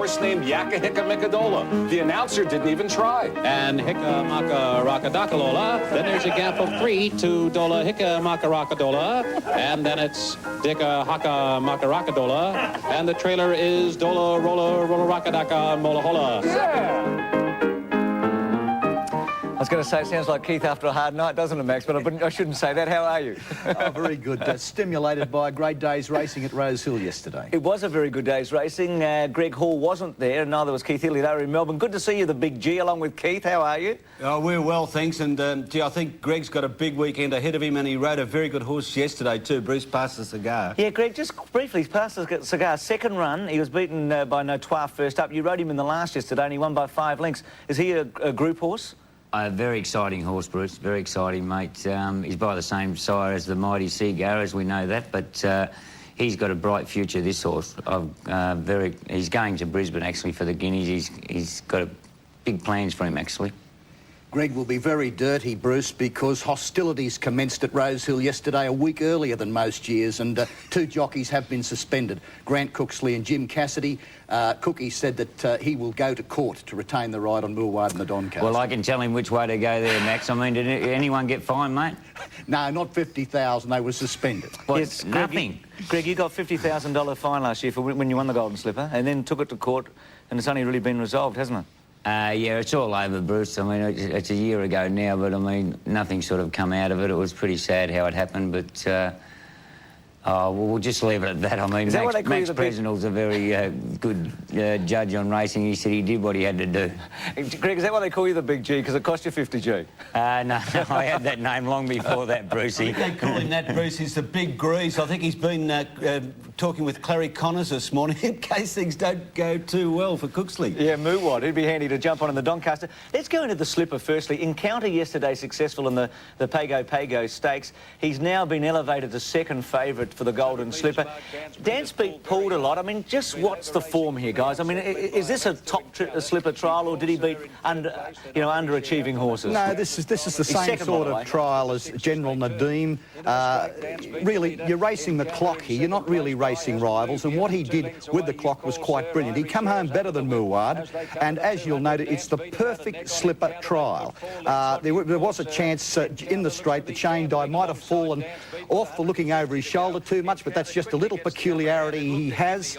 horse named Yakahika The announcer didn't even try. And Hicka Maka Rakadakalola. Then there's a gap of 3 to Dola Hicka Maka Rakadola. And then it's Dicka Haka Maka Rakadola. And the trailer is Dola Rola Rola Rakadaka Mola Hola. Yeah! I was going to say, it sounds like Keith after a hard night, doesn't it, Max? But I shouldn't say that. How are you? Oh, very good. Stimulated by a great day's racing at Rose Hill yesterday. It was a very good day's racing. Greg Hall wasn't there, and neither was Keith Hilly. They were in Melbourne. Good to see you, the Big G, along with Keith. How are you? Oh, we're well, thanks. And, gee, I think Greg's got a big weekend ahead of him, and he rode a very good horse yesterday too. Bruce passed the Cigar. Yeah, Greg, just briefly, he passed the Cigar. Second run, he was beaten by Notoire first up. You rode him in the last yesterday, and he won by 5 lengths. Is he a group horse? A very exciting horse, Bruce. Very exciting, mate. He's by the same sire as the mighty Cigar, as we know that, but he's got a bright future, this horse. He's going to Brisbane, actually, for the Guineas. He's got big plans for him, actually. Greg will be very dirty, Bruce, because hostilities commenced at Rose Hill yesterday a week earlier than most years, and 2 jockeys have been suspended, Grant Cooksley and Jim Cassidy. Cookie said that he will go to court to retain the ride on Millward and the Doncaster. Well, I can tell him which way to go there, Max. I mean, did anyone get fined, mate? No, not 50,000. They were suspended. What, Yes, nothing? Greg, you got $50,000 fine last year for when you won the Golden Slipper, and then took it to court, and it's only really been resolved, hasn't it? Yeah, it's all over, Bruce. I mean, it's a year ago now, but, I mean, nothing sort of come out of it. It was pretty sad how it happened, but... well, we'll just leave it at that. I mean, Max Presnell's a very good judge on racing. He said he did what he had to do. Greg, is that why they call you the Big G? Because it cost you 50G? No, I had that name long before that, Brucey. They call him that, Bruce. He's the Big Grease. I think he's been talking with Clary Connors this morning in case things don't go too well for Cooksley. Yeah, Moowad. It'd be handy to jump on in the Doncaster. Let's go into the Slipper firstly. Encounter yesterday successful in the Pago Stakes. He's now been elevated to second favourite for the Golden Slipper. Dan Speak pulled a lot. I mean, just what's the form here, guys? I mean, is this a top slipper trial, or did he beat underachieving horses? No, this is the same sort of trial as General Nadim. Really, you're racing the clock here. You're not really racing rivals, and what he did with the clock was quite brilliant. He come home better than Muwad, and as you'll note, it's the perfect slipper trial. There was a chance in the straight. The chain die might have fallen off for looking over his shoulder too much, but that's just a little peculiarity he has.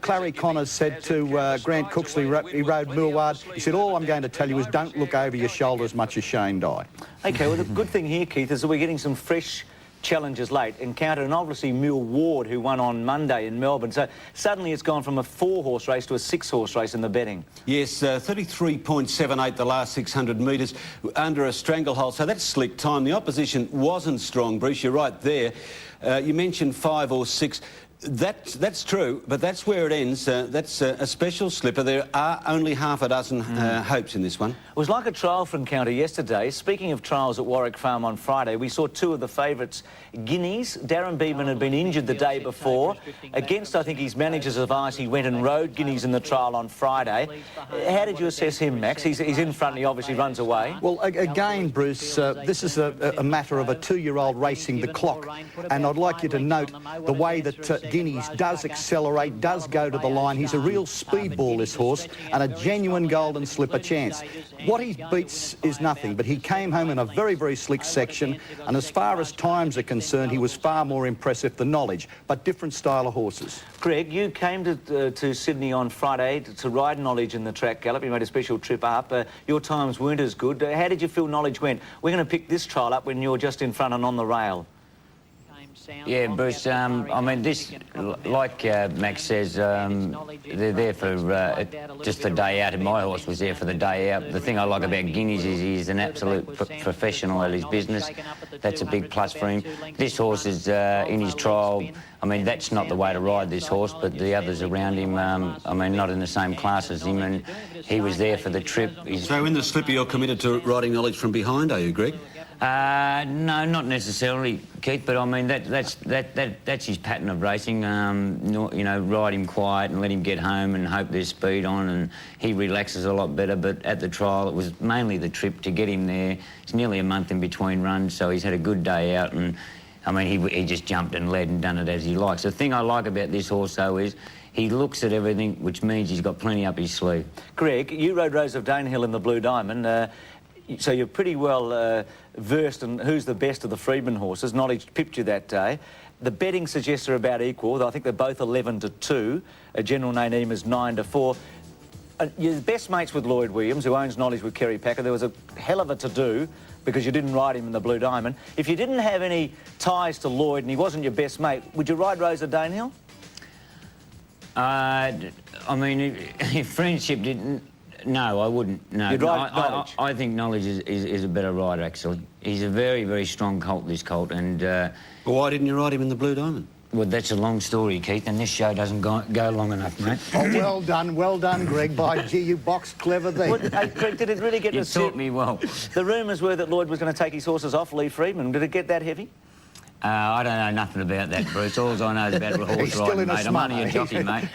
Clary Connors said to Grant Cooksley, he rode Millward, he said, all I'm going to tell you is don't look over your shoulder as much as Shane Dye. OK, well, the good thing here, Keith, is that we're getting some fresh challenges late. Encountered, and obviously Mule Ward, who won on Monday in Melbourne. So suddenly it's gone from a 4-horse race to a 6-horse race in the betting. Yes, 33.78 the last 600 metres under a stranglehold. So that's slick time. The opposition wasn't strong, Bruce. You're right there. You mentioned 5 or 6. That's true, but that's where it ends. That's a special slipper. There are only half a dozen hopes in this one. It was like a trial for Encounter yesterday. Speaking of trials at Warwick Farm on Friday, we saw 2 of the favourites, Guineas. Darren Beedman had been injured the day before. Against, I think, his manager's advice, he went and rode Guineas in the trial on Friday. How did you assess him, Max? He's in front and he obviously runs away. Well, again, Bruce, this is a matter of a 2-year-old racing the clock, and I'd like you to note the way that Guineas does accelerate, does go to the line. He's a real speedball, this horse, and a genuine Golden Slipper chance. What he beats is nothing, but he came home in a very, very slick section, and as far as times are concerned, he was far more impressive than Knowledge, but different style of horses. Greg, you came to Sydney on Friday to ride Knowledge in the track gallop. You made a special trip up. Your times weren't as good. How did you feel Knowledge went? We're going to pick this trial up when you're just in front and on the rail. Yeah, Bruce, I mean, this, like Max says, they're there for just the day out, and my horse was there for the day out. The thing I like about Guineas is he's an absolute professional at his business. That's a big plus for him. This horse is in his trial. I mean, that's not the way to ride this horse, but the others around him, I mean, not in the same class as him, and he was there for the trip. So in the slipper, you're committed to riding Knowledge from behind, are you, Greg? No, not necessarily, Keith, but I mean, that's his pattern of racing. You know, ride him quiet and let him get home and hope there's speed on, and he relaxes a lot better. But at the trial, it was mainly the trip to get him there. It's nearly a month in between runs, so he's had a good day out, and I mean, he just jumped and led and done it as he likes. The thing I like about this horse, though, is he looks at everything, which means he's got plenty up his sleeve. Greg, you rode Rose of Danehill in the Blue Diamond, so you're pretty well versed in who's the best of the Freedman horses. Knowledge pipped you that day. The betting suggests they're about equal. I think they're both 11-2. General Naneem is 9-4. You're best mates with Lloyd Williams, who owns Knowledge with Kerry Packer. There was a hell of a to-do because you didn't ride him in the Blue Diamond. If you didn't have any ties to Lloyd and he wasn't your best mate, would you ride Rose of Danehill? I mean, if friendship didn't... No, I wouldn't. No, You'd ride Knowledge? I think Knowledge is a better rider, actually. He's a very, very strong colt, this colt, and... Why didn't you ride him in the Blue Diamond? Well, that's a long story, Keith, and this show doesn't go long enough, mate. Oh, well done, Greg. By gee, you boxed clever there. Well, hey, Greg, did it really get... You taught me well. The rumours were that Lloyd was going to take his horses off Lee Freedman. Did it get that heavy? I don't know nothing about that, Bruce. All I know is about horse riding, mate. I'm only a jockey, mate.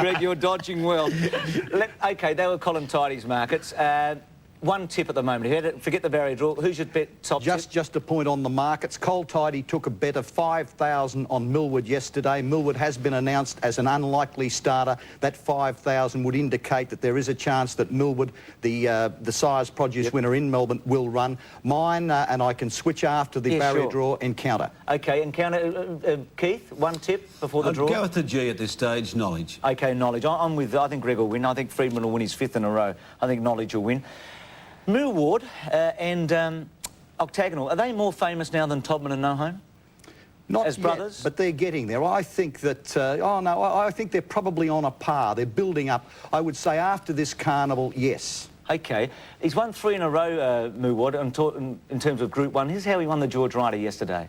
Greg, you're dodging well. OK, they were Colin Tidy's markets. One tip at the moment. Forget the barrier draw. Who's your top tip? Just a point on the markets. Cole Tidy took a bet of 5,000 on Millwood yesterday. Millwood has been announced as an unlikely starter. That 5,000 would indicate that there is a chance that Millwood, the Sires Produce winner in Melbourne, will run. Mine, and I can switch after the barrier draw, Encounter. OK, Encounter. Keith, one tip before the draw? I'd go with the G at this stage, Knowledge. OK, Knowledge. I'm with... I think Greg will win. I think Freedman will win his 5th in a row. I think Knowledge will win. Millward and Octagonal, are they more famous now than Todman and No Home? Not as brothers? Yet, but they're getting there. I think that... I think they're probably on a par. They're building up. I would say after this carnival, yes. OK. He's won 3 in a row, Millward, in terms of Group 1. Here's how he won the George Ryder yesterday.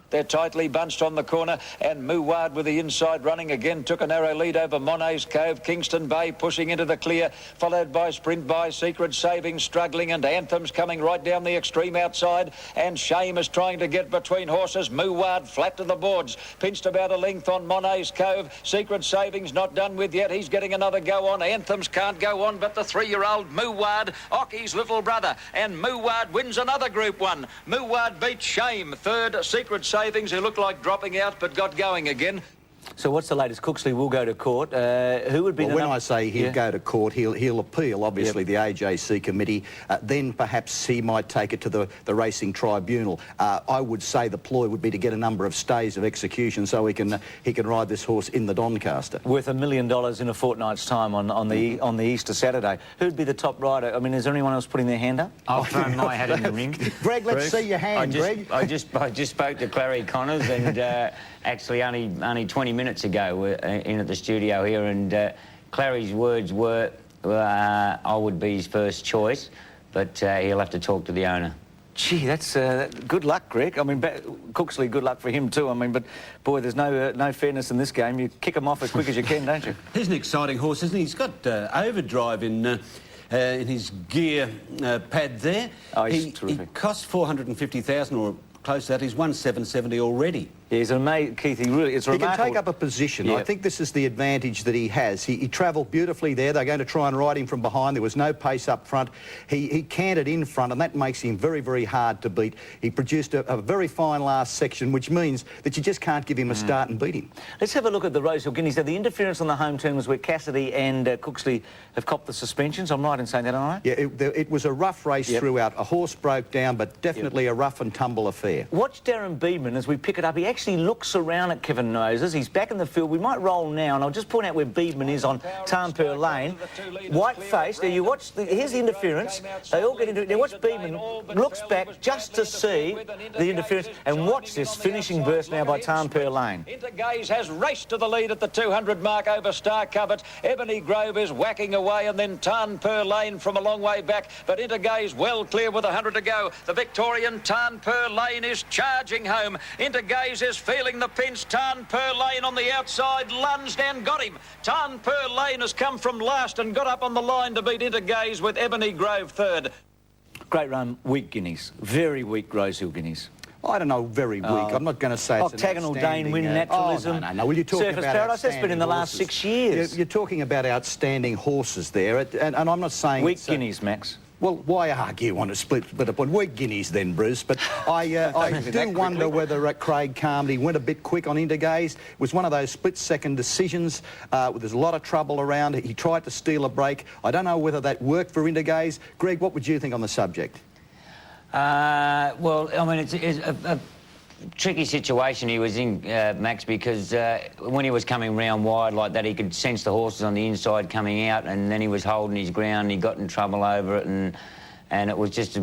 They're tightly bunched on the corner, and Muward with the inside running again took a narrow lead over Monet's Cove. Kingston Bay pushing into the clear, followed by Sprint by Secret Savings struggling, and Anthem's coming right down the extreme outside, and Shame is trying to get between horses. Muward flat to the boards, pinched about a length on Monet's Cove. Secret Savings not done with yet. He's getting another go on. Anthems can't go on, but the 3-year-old Muward, Ocky's little brother, and Muward wins another Group 1. Muward beats Shame. Third, Secret Savings, who looked like dropping out but got going again. So what's the latest? Cooksley will go to court. Who would be when I say he'll go to court, he'll appeal, obviously, the AJC committee. Then perhaps he might take it to the racing tribunal. I would say the ploy would be to get a number of stays of execution so he can ride this horse in the Doncaster. Worth $1 million in a fortnight's time on the Easter Saturday. Who'd be the top rider? I mean, is there anyone else putting their hand up? I'll throw my hat in the ring. Greg, let's see your hand, Greg. I just spoke to Clary Connors and actually only 20 minutes ago in at the studio here, and Clary's words were I would be his first choice, but he'll have to talk to the owner. Gee, that's good luck, Greg. I mean, Cooksley, good luck for him too. I mean, but boy, there's no fairness in this game. You kick him off as quick as you can, don't you? He's an exciting horse, isn't he? He's got overdrive in his gear pad there. Oh, he's terrific. He cost $450,000 or close to that. He's won $770 already. Yeah, he's amazing, Keith. It's remarkable. He can take up a position. Yeah. I think this is the advantage that he has. He travelled beautifully there. They're going to try and ride him from behind. There was no pace up front. He canted in front, and that makes him very, very hard to beat. He produced a very fine last section, which means that you just can't give him a start and beat him. Let's have a look at the Rosehill Guineas. Now, the interference on the home turn was where Cassidy and Cooksley have copped the suspensions. I'm right in saying that, aren't I? Yeah, it was a rough race throughout. A horse broke down, but definitely a rough and tumble affair. Watch Darren Beedman as we pick it up. He actually looks around at Kevin Moses. He's back in the field. We might roll now, and I'll just point out where Beedman is on Tarnpur Lane. White-faced. Now, you watch... Here's the interference. They all get into it. Now, watch Beedman. Looks back just to see the interference. And watch this finishing burst now by Tarnpur Lane. Intergaze has raced to the lead at the 200 mark over Star Covert. Ebony Grove is whacking away, and then Tarnpur Lane from a long way back. But Intergaze well clear with 100 to go. The Victorian Tarnpur Lane is charging home. Intergaze is feeling the pinch. Tarnpur Lane on the outside lunged and got him. Tarnpur Lane has come from last and got up on the line to beat Intergaze with Ebony Grove third. Great run, weak guineas. Very weak Rosehill Guineas. I don't know, very weak. I'm not going to say it's Octagonal Dane win, naturalism. Oh, no. Well, you're talking Surface about Paradise. That's been in the last 6 years. You're talking about outstanding horses there, and I'm not saying... Weak guineas, Max. Well, why argue on a split a point? We're guineas then, Bruce. But I do wonder whether Craig Carmody went a bit quick on Intergaze. It was one of those split-second decisions. There's a lot of trouble around. He tried to steal a break. I don't know whether that worked for Intergaze. Greg, what would you think on the subject? Well, I mean, it's a tricky situation he was in, Max, because when he was coming round wide like that, he could sense the horses on the inside coming out, and then he was holding his ground. He got in trouble over it, and it was just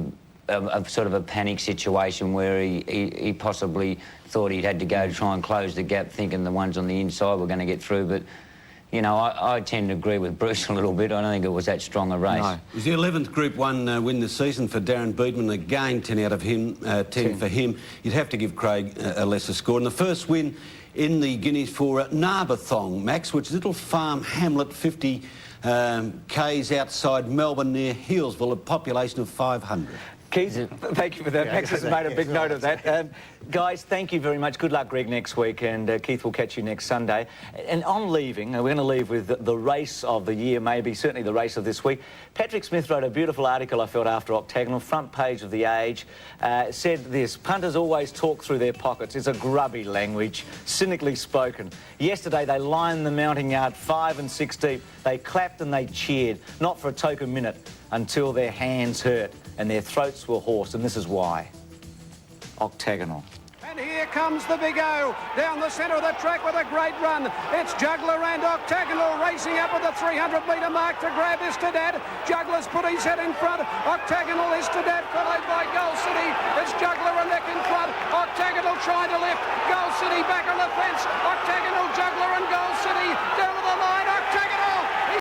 a sort of a panic situation where he possibly thought he'd had to go to try and close the gap, thinking the ones on the inside were going to get through. But you know, I tend to agree with Bruce a little bit. I don't think it was that strong a race. No. It was the 11th Group 1 win this season for Darren Beedman. Again, 10 out of him, 10 for him. You'd have to give Craig a lesser score. And the first win in the Guineas for Narbathong, Max, which is a little farm hamlet, 50 k's outside Melbourne near Healesville, a population of 500. Keith, thank you for that. Max has made a big note of that. Guys, thank you very much. Good luck, Greg, next week, and Keith will catch you next Sunday. And on leaving, we're going to leave with the race of the year, maybe, certainly the race of this week. Patrick Smith wrote a beautiful article, I felt, after Octagonal, front page of The Age, said this: punters always talk through their pockets. It's a grubby language, cynically spoken. Yesterday, they lined the mounting yard 5 and 6 deep. They clapped and they cheered, not for a token minute, until their hands hurt and their throats were hoarse, and this is why. Octagonal. And here comes the Big O down the centre of the track with a great run. It's Juggler and Octagonal racing up at the 300-metre mark to grab Istadad. Juggler's put his head in front. Octagonal, Istadad, followed by Goal City. It's Juggler and neck in front. Octagonal trying to lift. Goal City back on the fence. Octagonal, Juggler and Goal City down to the line.